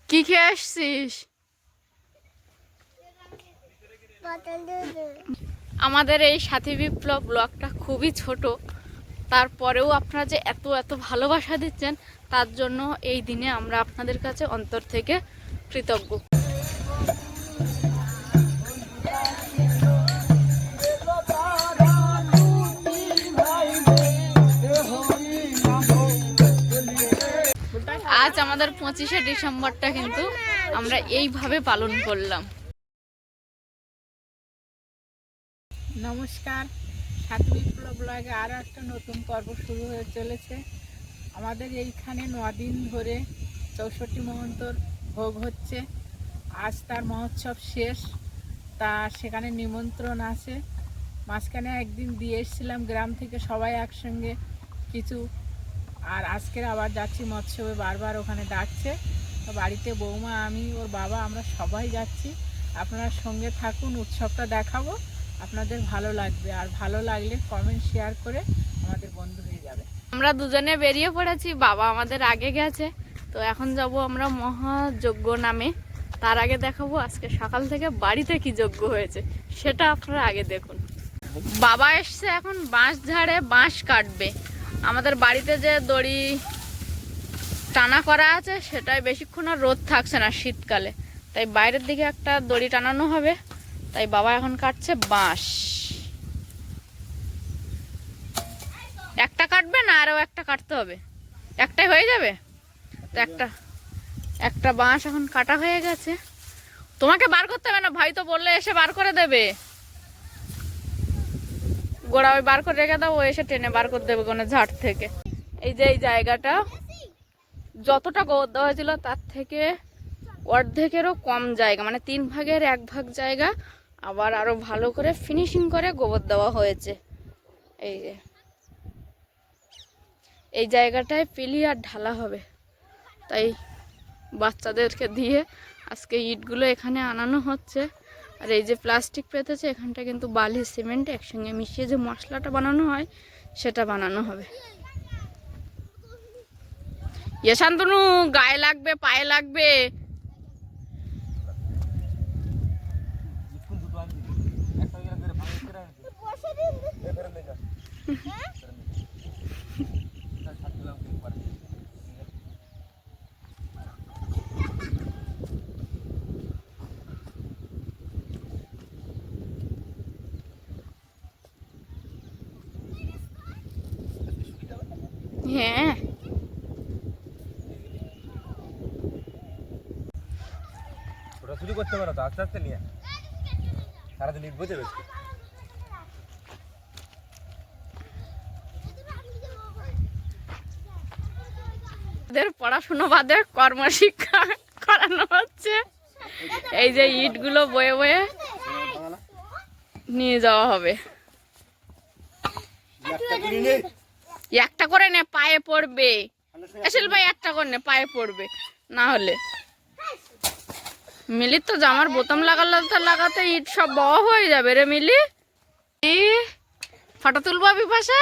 কি খেয়ে আসছিস? আমাদের এই সাথী বিপ্লব ব্লগটা খুবই ছোট, তারপরেও আপনারা যে এত এত ভালোবাসা দিচ্ছেন তার জন্য এই দিনে আমরা আপনাদের কাছে অন্তর থেকে কৃতজ্ঞ। আজ আমাদের 25শে ডিসেম্বরটা কিন্তু আমরা এইভাবে পালন করলাম। নমস্কার, সাথী বিপ্লব ব্লগে আরও একটা নতুন পর্ব শুরু হয়ে চলেছে। আমাদের এইখানে 9 দিন ধরে 64 মহন্তর ভোগ হচ্ছে। আজ তার মহোৎসব শেষ, তা সেখানে নিমন্ত্রণ আছে। মাঝখানে একদিন দিয়ে এসেছিলাম গ্রাম থেকে সবাই একসঙ্গে কিছু, আর আজকের আবার যাচ্ছি মৎসবে, বারবার ওখানে ডাকছে। তো বাড়িতে বৌমা, আমি, ওর বাবা, আমরা সবাই যাচ্ছি। আপনারা সঙ্গে থাকুন, উৎসবটা দেখাবো, আপনাদের ভালো লাগবে। আর ভালো লাগলে কমেন্ট শেয়ার করে আমাদের বন্ধু হয়ে যাবে। আমরা দুজনে বেরিয়ে পড়েছি, বাবা আমাদের আগে গেছে। তো এখন যাব আমরা মহাযজ্ঞ নামে। তার আগে দেখাবো আজকে সকাল থেকে বাড়িতে কি যজ্ঞ হয়েছে, সেটা আপনারা আগে দেখুন। বাবা এসছে এখন বাঁশ ঝাড়ে বাঁশ কাটবে। আমাদের বাড়িতে যে দড়ি টানা করা আছে সেটাই বেশিক্ষণ আর রোদ থাকছে না শীতকালে, তাই বাইরের দিকে একটা দড়ি টানানো হবে। তাই বাবা এখন কাটছে বাঁশ। একটা কাটবে না আরও একটা কাটতে হবে? একটাই হয়ে যাবে তো। একটা বাঁশ এখন কাটা হয়ে গেছে। তোমাকে বার করতে হবে না, ভাই তো বললে এসে বার করে দেবে। গোড়া ওই বার করে রেখে দাও, ও এসে টেনে বার করে দেবে কোনো ঝাড় থেকে। এই যে এই জায়গাটা যতটা গোবর দেওয়া হয়েছিল তার থেকে অর্ধেকেরও কম জায়গা, মানে 3 ভাগের 1 ভাগ জায়গা আবার আরো ভালো করে ফিনিশিং করে গোবর দেওয়া হয়েছে। এই যে এই জায়গাটায় পিলি আর ঢালা হবে, তাই বাচ্চাদেরকে দিয়ে আজকে ইটগুলো এখানে আনানো হচ্ছে। আর এই যে প্লাস্টিক পেতেছে, এখানটা কিন্তু বালি সিমেন্ট একসঙ্গে মিশিয়ে যে মশলাটা বানানো হয় সেটা বানানো হবে। এ শান্তনু, গায়ে লাগবে, পায়ে লাগবে। হ্যাঁ, ওটা চুরি করতে পারো তো, আস্তে আস্তে নিয়ে সারাদিন লিখবো যে বেশি। পড়াশোনা বাদে কর্মশিক্ষা করানো হচ্ছে। এই যে ইটগুলো বয়ে বয়ে নিয়ে যাওয়া হবে। একটা করে নে, পায়ে পড়বে। আসল ভাই একটা করে নে, পায়ে পড়বে না হলে। মিলি তো জামার বোতাম লাগাতে ইট সব বওয়া হয়ে যাবে রে মিলি। ফটো তুলবা বিপাশা?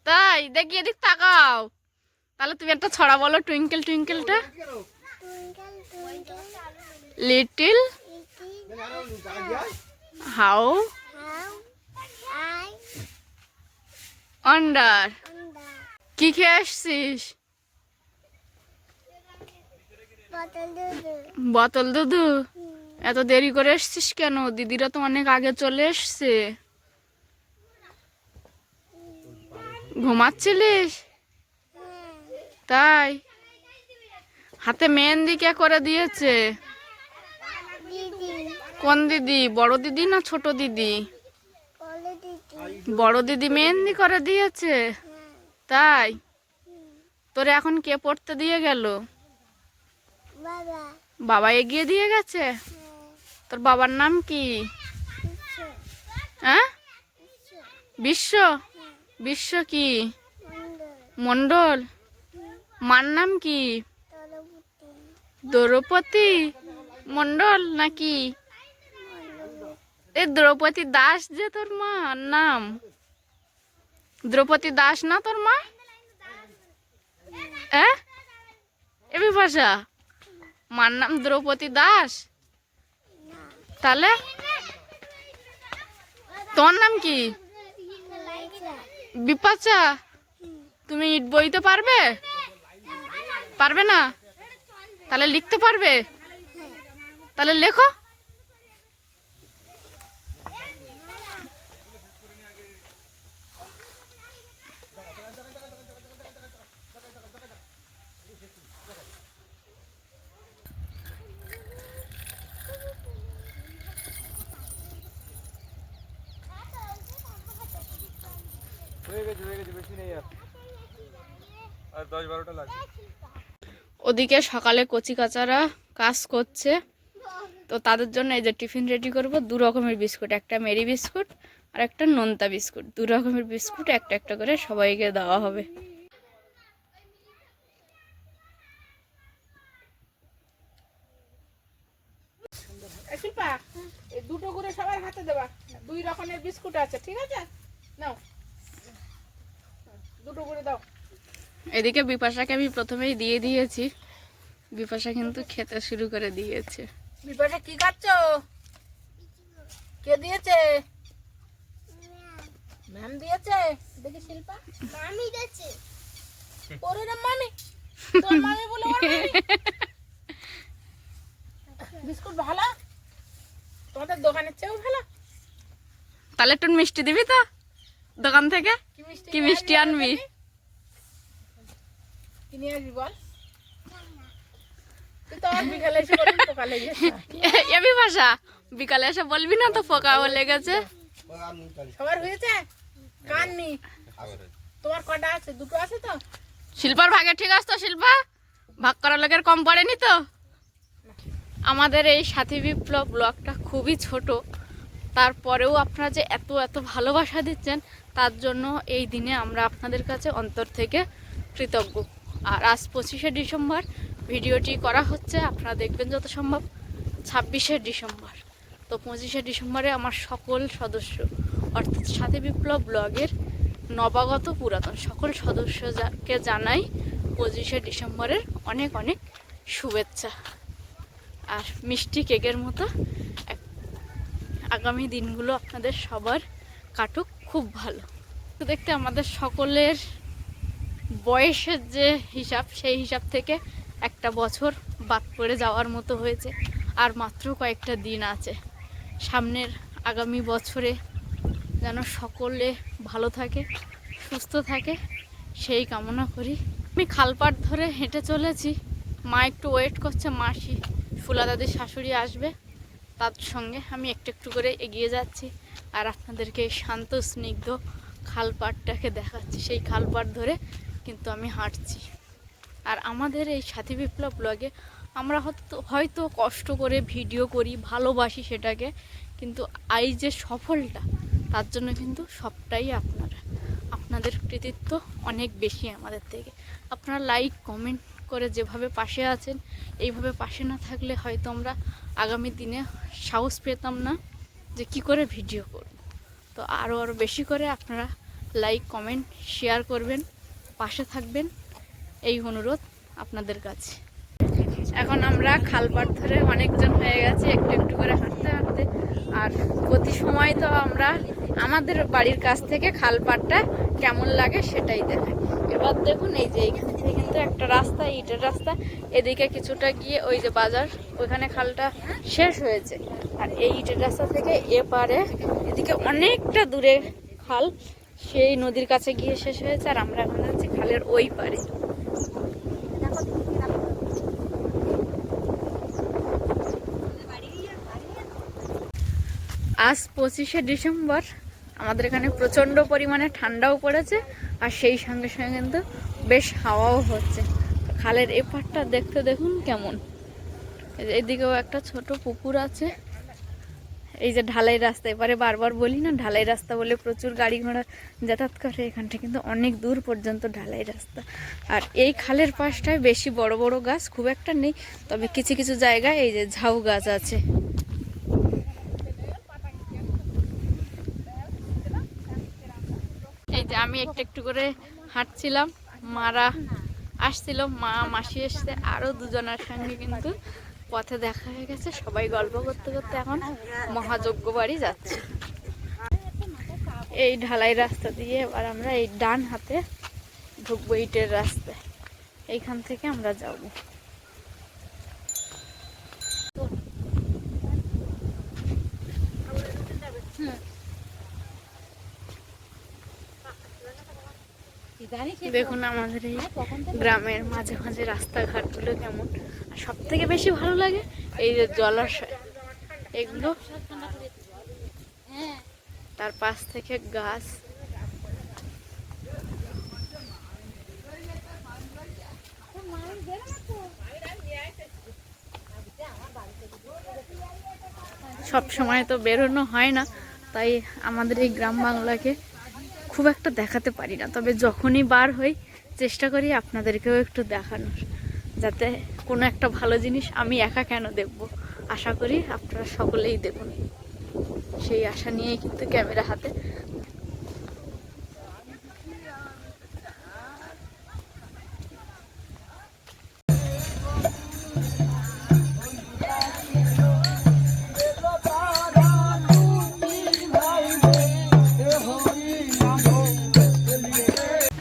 তাই দেখি, এদিক তাকাও। তাহলে তুমি একটা ছড়া বলো, টুইঙ্কেল টুইঙ্কেলটা। Little how under. কি খেয়ে আসছিস? বোতল দুধু। এত দেরি করে এসছিস কেন? দিদিরা তো অনেক আগে চলে এসছে। ঘুমাচ্ছিলিস? তাই? হাতে মেহেন্দি কে করে দিয়েছে? কোন দিদি? বড় দিদি না ছোট দিদি? বড় দিদি মেহেন্দি করে দিয়েছে। তাই? তোরে এখন কে পড়তে দিয়ে গেল? বাবা এগিয়ে দিয়ে গেছে। তোর বাবার নাম কি? হ্যাঁ, বিশ্ব। বিশ্ব কি? মন্ডল। মার নাম কি? দ্রৌপদী মন্ডল নাকি? এই দ্রৌপদী দাস যে তোর মার নাম? দ্রৌপদী দাস না তোর মা? এ বিপাশা, মার নাম দ্রৌপদী দাস? তাহলে তোমার নাম কি? বিপাশা। তুমি ইট বইতে পারবে? পারবে না? তাহলে লিখতে পারবে? তাহলে লেখো। হয়ে গেছে বেশি নেই আর 10-12টা লাগবে। ওদিকে সকালে কচি কাচারা কাজ করছে, তো তাদের জন্য এই যে টিফিন রেডি করব। 2 রকমের বিস্কুট, একটা মেরি বিস্কুট আর একটা নোনতা বিস্কুট। 2 রকমের বিস্কুট একটা একটা করে সবাইকে দেওয়া হবে। শিল্পা, এই 2টো করে সবার হাতে দেবা। 2 রকমের বিস্কুট আছে, ঠিক আছে? নাও, 2টো করে দাও। এদিকে বিপাশাকে আমি প্রথমেই দিয়ে দিয়েছি। বিপাশা কিন্তু খেতে শুরু করে দিয়েছে। বিপাশা কি খাচ্ছ? কে দিয়েছে? ম্যাম দিয়েছে। দেখি শিল্পা, মামি দিয়েছে। ওরে না মামি, তোর মামি বলে ওর মামি। বিস্কুট ভালো, তোমাদের দোকানের চেয়েও ভালো। তাহলে একটু মিষ্টি দিবি তো দোকান থেকে? কি মিষ্টি আনবি? কি নিয়ে আসবি বল? তুই তো আর বিকালে এসে বলবি পোকা লেগেছে। এ বিপাশা, বিকালে এসে বলবি না তো পোকা লেগেছে? সবার হয়েছে? কাননি। তোমার কটা আছে? 2টো আছে তো? শিল্পার ভাগে ঠিক আছে তো? শিল্পা ভাগ করার লোকের কম পড়েনি তো? আমাদের এই সাথী বিপ্লব ব্লগটা খুবই ছোট, তারপরেও আপনারা যে এত এত ভালোবাসা দিচ্ছেন তার জন্য এই দিনে আমরা আপনাদের কাছে অন্তর থেকে কৃতজ্ঞ। আর আজ 25শে ডিসেম্বর ভিডিওটি করা হচ্ছে, আপনারা দেখবেন যত সম্ভব 26শে ডিসেম্বর। তো 25শে ডিসেম্বরে আমার সকল সদস্য অর্থাৎ সাথী বিপ্লব ব্লগের নবাগত পুরাতন সকল সদস্যকে জানাই 25শে ডিসেম্বরের অনেক অনেক শুভেচ্ছা। আর মিষ্টি কেকের মতো আগামী দিনগুলো আপনাদের সবার কাটুক খুব ভালো। তো দেখতে আমাদের সকলের বয়সের যে হিসাব, সেই হিসাব থেকে একটা বছর বাদ পড়ে যাওয়ার মতো হয়েছে। আর মাত্র কয়েকটা দিন আছে। সামনের আগামী বছরে যেন সকলে ভালো থাকে, সুস্থ থাকে, সেই কামনা করি। আমি খালপাড় ধরে হেঁটে চলেছি। মা একটু ওয়েট করছে, মাসি ফুলা দাদির শাশুড়ি আসবে, তার সঙ্গে আমি একটু একটু করে এগিয়ে যাচ্ছি আর আপনাদেরকে এই শান্ত স্নিগ্ধ খালপাড়টাকে দেখাচ্ছি। সেই খালপাড় ধরে কিন্তু আমি হাঁটছি। আর আমাদের এই সাথী বিপ্লব ব্লগে আমরা হয়তো কষ্ট করে ভিডিও করি, ভালোবাসি সেটাকে, কিন্তু এই যে সফলটা, তার জন্য কিন্তু সবটাই আপনাদের কৃতিত্ব অনেক বেশি আমাদের থেকে। আপনারা লাইক কমেন্ট করে যেভাবে পাশে আছেন, এইভাবে পাশে না থাকলে হয়তো আমরা আগামী দিনে সাহস পেতাম না যে কি করে ভিডিও করব। তো আরও বেশি করে আপনারা লাইক কমেন্ট শেয়ার করবেন, পাশে থাকবেন, এই অনুরোধ আপনাদের কাছে। এখন আমরা খালপাড় ধরে অনেকজন হয়ে গেছে একটু একটু করে হাঁটতে হাঁটতে। আর প্রতি সময় তো আমরা আমাদের বাড়ির কাছ থেকে খালপাড়টা কেমন লাগে সেটাই দেখাই। এবার দেখুন, এই যে এইখান থেকে কিন্তু একটা রাস্তা, ইটের রাস্তা, এদিকে কিছুটা গিয়ে ওই যে বাজার, ওইখানে খালটা শেষ হয়েছে। আর এই ইটের রাস্তা থেকে এপারে এদিকে অনেকটা দূরে খাল, সেই নদীর কাছে গিয়ে শেষ হয়েছে। আর আমরা এখন আছি খালের ওই পারে। আজ 25শে ডিসেম্বর, আমাদের এখানে প্রচণ্ড পরিমাণে ঠান্ডাও পড়েছে আর সেই সঙ্গে সঙ্গে কিন্তু বেশ হাওয়াও হচ্ছে। খালের এপারটা দেখতে দেখুন কেমন। এদিকেও একটা ছোট পুকুর আছে। এই যে ঢালাই রাস্তা, এবারে বারবার বলি না ঢালাই রাস্তা বলে, প্রচুর গাড়ি ঘোড়া যাতায়াত করে। এখানটা কিন্তু অনেক দূর পর্যন্ত ঢালাই রাস্তা। আর এই খালের পাশটায় বেশি বড় বড় গাছ খুব একটা নেই, তবে কিছু কিছু জায়গায় এই যে ঝাউ গাছ আছে। এই যে আমি একটু একটু করে হাঁটছিলাম, মারা আসছিল, মা মাসি এসছে, আরও দুজনের সঙ্গে কিন্তু পথে দেখা হয়ে গেছে, সবাই গল্প করতে করতে এখন মহাযজ্ঞ বাড়ি যাচ্ছে। এই ঢালাই রাস্তা দিয়ে এবার আমরা এই ডান হাতে ঢুকবো, ইটের রাস্তায়। এইখান থেকে আমরা যাব। দেখুন আমাদের এই গ্রামের মাঝে মাঝে রাস্তাঘাটগুলো কেমন। আর সব থেকে বেশি ভালো লাগে এই যে জলাশয়, এগুলো, তার পাশ থেকে গাছ। সব সময় তো বেরোনো হয় না, তাই আমাদের এই গ্রাম বাংলাকে খুব একটা দেখাতে পারি না। তবে যখনই বার হই চেষ্টা করি আপনাদেরকেও একটু দেখানোর, যাতে কোনো একটা ভালো জিনিস আমি একা কেন দেখব, আশা করি আপনারা সকলেই দেখুন। সেই আশা নিয়েই কিন্তু ক্যামেরা হাতে।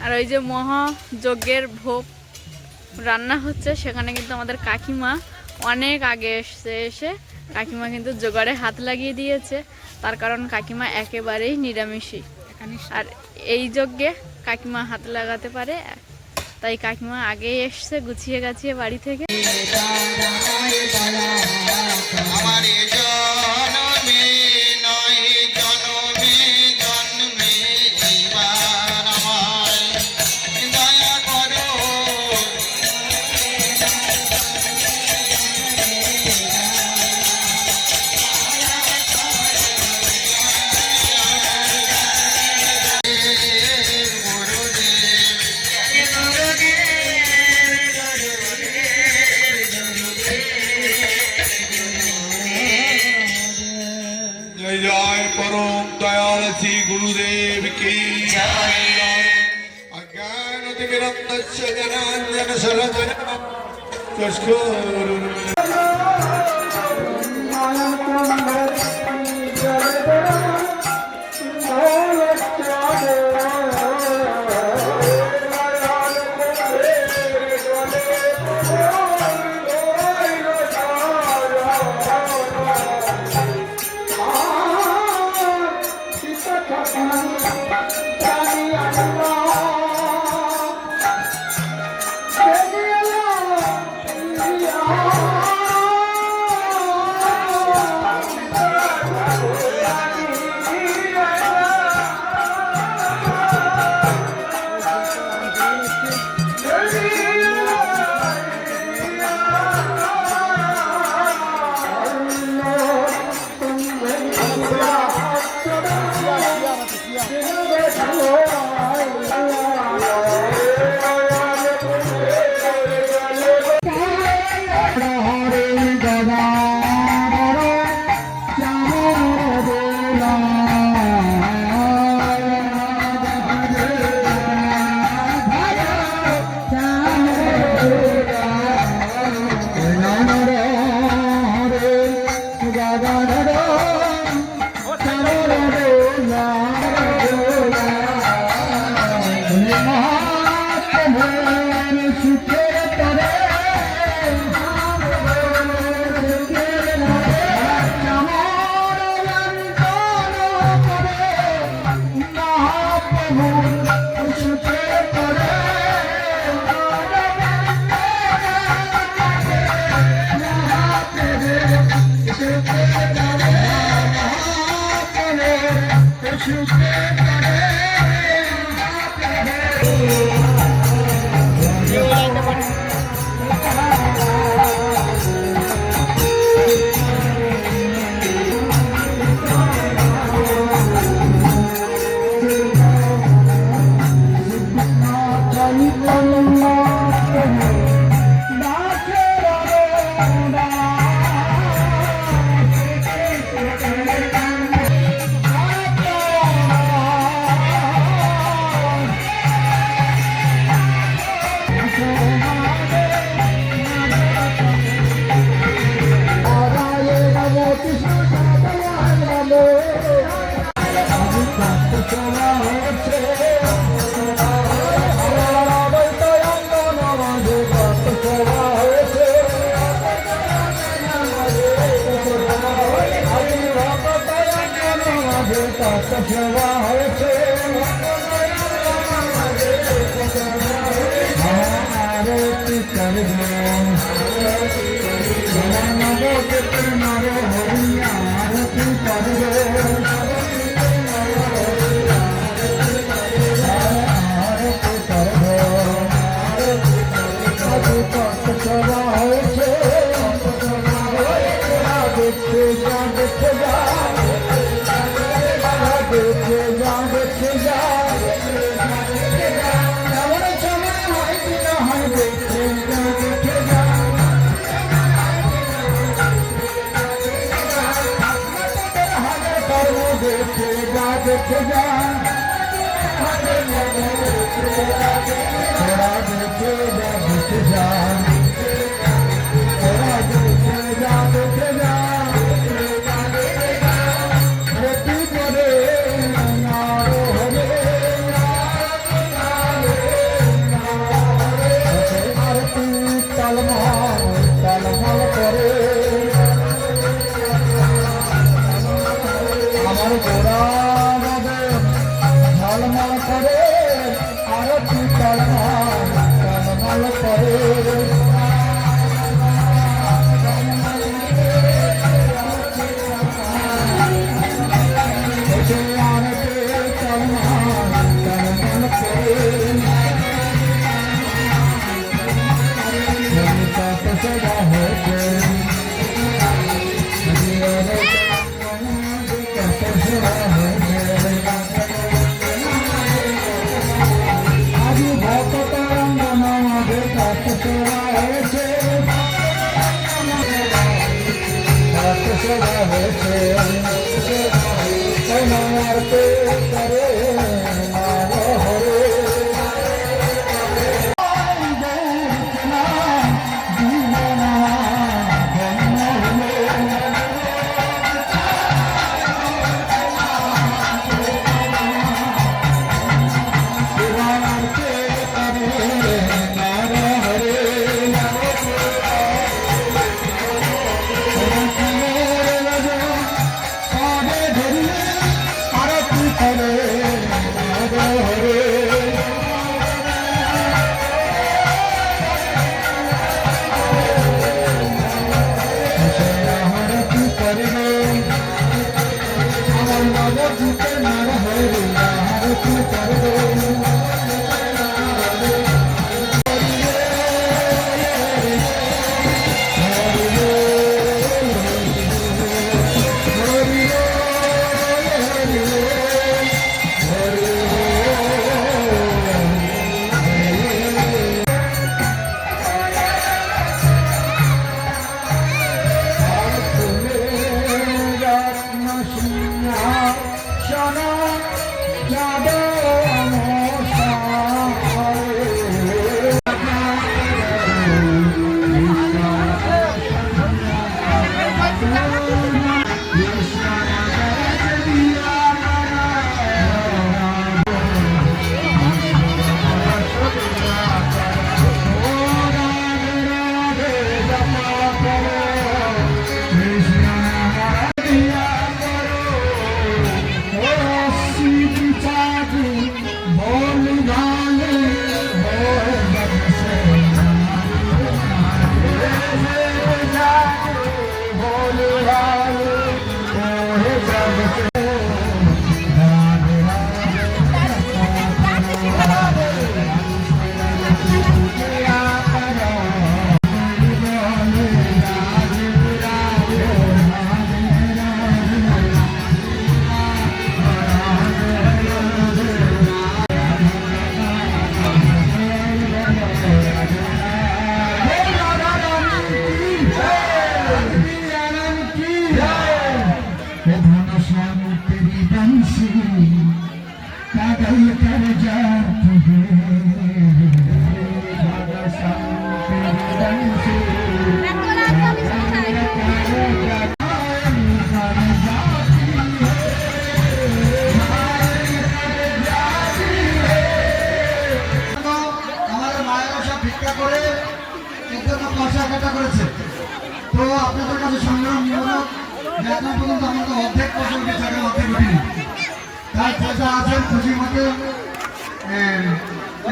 আর ওই যে মহাযজ্ঞের ভোগ রান্না হচ্ছে, সেখানে কিন্তু আমাদের কাকিমা অনেক আগে এসে কাকিমা কিন্তু জোগাড়ে হাত লাগিয়ে দিয়েছে। তার কারণ কাকিমা একেবারেই নিরামিষী, আর এই যজ্ঞে কাকিমা হাত লাগাতে পারে, তাই কাকিমা আগেই এসছে গুছিয়ে গাছিয়ে বাড়ি থেকে। गुरुदेव की अज्ञानतिमिरन्दस्य जनाञ्जनशलाकया चक्षुरुन्मिलितम्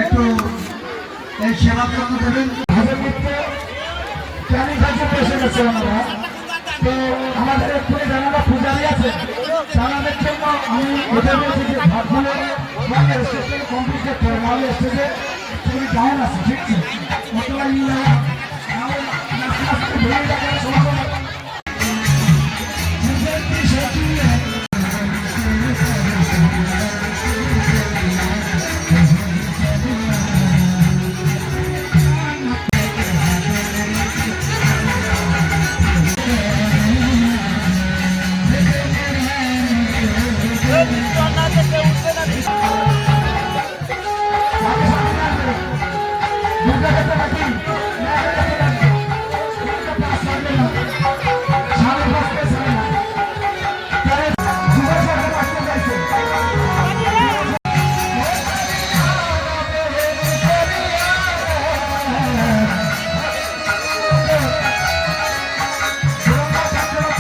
একটু এই সেবা যত্ন দেবেন। এসে গেছে আমরা তো আমাদের এখানে যারা পূজারী আছে তাদের জন্য আমি ওদের বলছি যে ভাবগুলো মানে স্টেশন কমপ্লিট করতে স্টেজে তুমি ডাউন আছে ঠিক আছে অথবা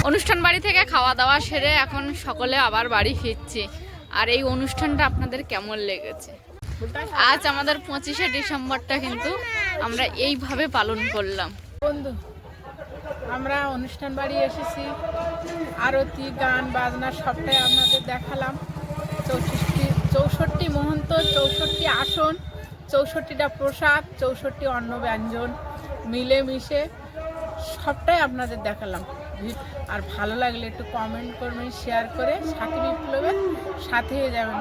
অনুষ্ঠান বাড়ি থেকে খাওয়া দাওয়া সেরে এখন সকলে আবার বাড়ি ফিরছি। আর এই অনুষ্ঠানটা আপনাদের কেমন লেগেছে? আজ আমাদের 25শে ডিসেম্বরটা কিন্তু আমরা এইভাবে পালন করলাম। বন্ধু, আমরা অনুষ্ঠান বাড়ি এসেছি, আরতি গান বাজনা সবটাই আপনাদের দেখালাম। 64 মহন্ত, 64 আসন, 64টা প্রসাদ, 64 অন্ন ব্যঞ্জন মিলেমিশে সবটাই আপনাদের দেখালাম। আর ভালো লাগলে একটু কমেন্ট করবেন, শেয়ার করে সাথী বিপ্লবের সাথে হয়ে যাবেন।